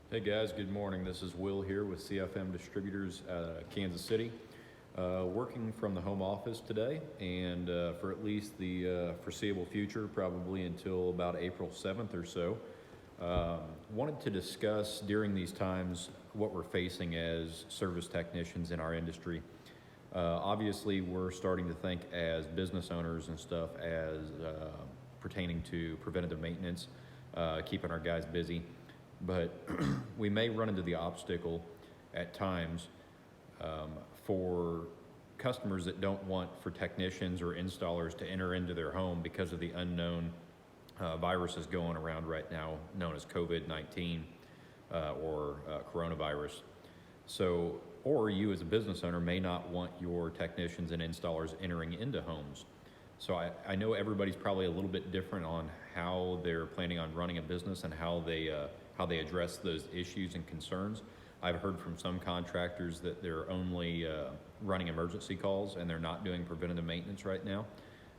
Hey guys, good morning. This is Will here with CFM Distributors, Kansas City. Working from the home office today and for at least the foreseeable future, probably until about April 7th or so. Wanted to discuss during these times what we're facing as service technicians in our industry. Obviously, we're starting to think as business owners and stuff as pertaining to preventative maintenance, keeping our guys busy. But we may run into the obstacle at times for customers that don't want for technicians or installers to enter into their home because of the unknown viruses going around right now, known as COVID-19 or coronavirus. So, or you as a business owner may not want your technicians and installers entering into homes. So I know everybody's probably a little bit different on how they're planning on running a business and how they address those issues and concerns. I've heard from some contractors that they're only running emergency calls and they're not doing preventative maintenance right now.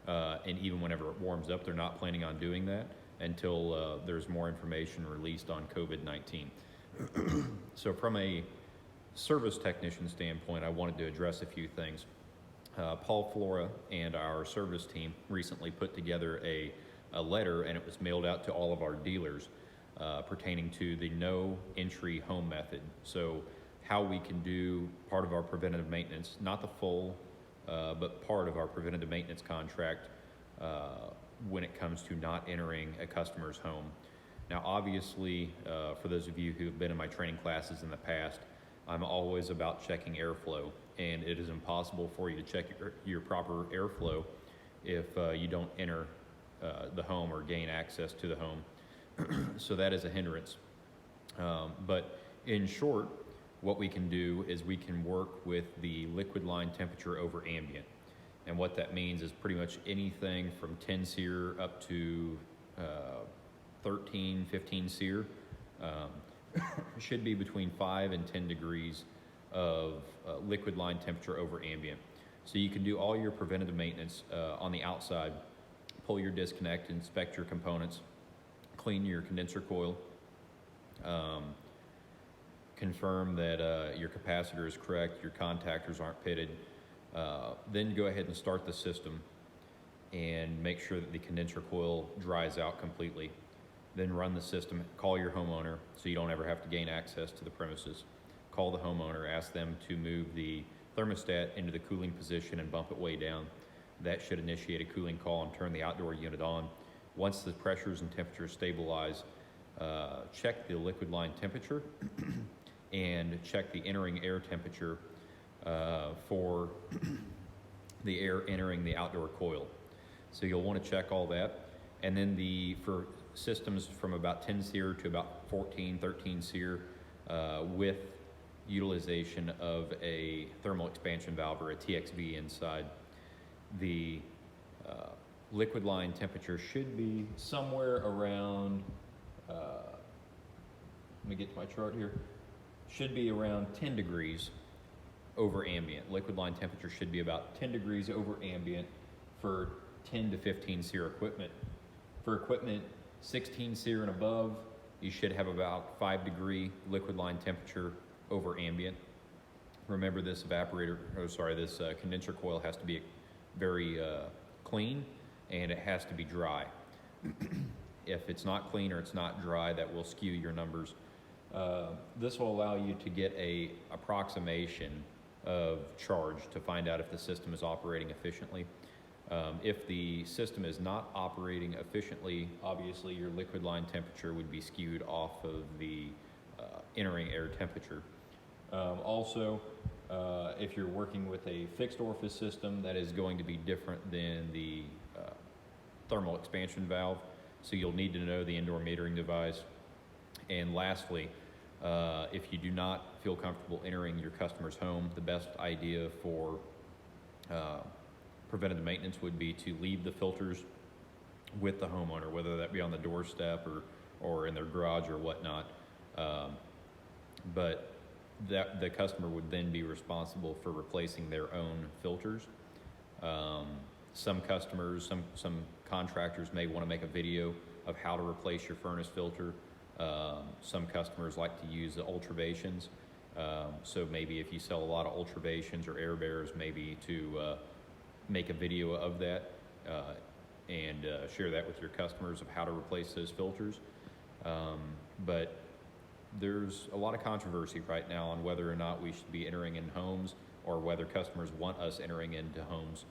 And even whenever it warms up, they're not planning on doing that until there's more information released on COVID-19. So from a service technician standpoint, I wanted to address a few things. Paul Flora and our service team recently put together a letter, and it was mailed out to all of our dealers pertaining to the no entry home method. So how we can do part of our preventative maintenance, not the full, but part of our preventative maintenance contract when it comes to not entering a customer's home. Now, obviously, for those of you who have been in my training classes in the past, I'm always about checking airflow, and it is impossible for you to check your proper airflow if you don't enter the home or gain access to the home. So that is a hindrance. But in short, what we can do is we can work with the liquid line temperature over ambient. And what that means is pretty much anything from 10 SEER up to 13, 15 SEER should be between 5 and 10 degrees of liquid line temperature over ambient. So you can do all your preventative maintenance on the outside, pull your disconnect, inspect your components, clean your condenser coil, confirm that your capacitor is correct, your contactors aren't pitted, then go ahead and start the system and make sure that the condenser coil dries out completely. Then run the system, call your homeowner so you don't ever have to gain access to the premises. Call the homeowner, ask them to move the thermostat into the cooling position and bump it way down. That should initiate a cooling call and turn the outdoor unit on. Once the pressures and temperatures stabilize, check the liquid line temperature and check the entering air temperature for the air entering the outdoor coil. So you'll want to check all that. And then for systems from about 10 SEER to about 14, 13 SEER with utilization of a thermal expansion valve or a TXV inside, the liquid line temperature should be somewhere around, let me get to my chart here, should be around 10 degrees over ambient. Liquid line temperature should be about 10 degrees over ambient for 10 to 15 SEER equipment. For equipment 16 SEER and above, you should have about 5 degree liquid line temperature over ambient. Remember, this condenser coil has to be very clean, and it has to be dry. If it's not clean or it's not dry, that will skew your numbers. This will allow you to get a approximation of charge to find out if the system is operating efficiently. If the system is not operating efficiently, obviously your liquid line temperature would be skewed off of the entering air temperature. Also, if you're working with a fixed orifice system, that is going to be different than the thermal expansion valve, so you'll need to know the indoor metering device. And lastly, if you do not feel comfortable entering your customer's home, the best idea for preventative maintenance would be to leave the filters with the homeowner, whether that be on the doorstep or in their garage or whatnot. But the customer would then be responsible for replacing their own filters. Some customers, some contractors may want to make a video of how to replace your furnace filter. Some customers like to use the ultravations. So maybe if you sell a lot of ultravations or air bearers, maybe to make a video of that and share that with your customers of how to replace those filters. But there's a lot of controversy right now on whether or not we should be entering in homes or whether customers want us entering into homes.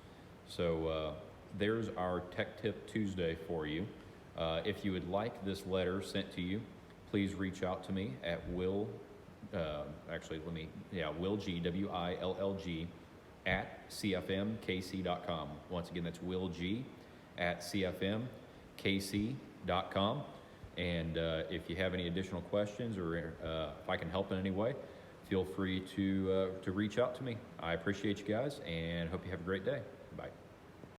So there's our Tech Tip Tuesday for you. If you would like this letter sent to you, please reach out to me at Will G, W-I-L-L-G, at cfmkc.com. Once again, that's Will G at cfmkc.com. And if you have any additional questions or if I can help in any way, feel free to reach out to me. I appreciate you guys and hope you have a great day. Bye.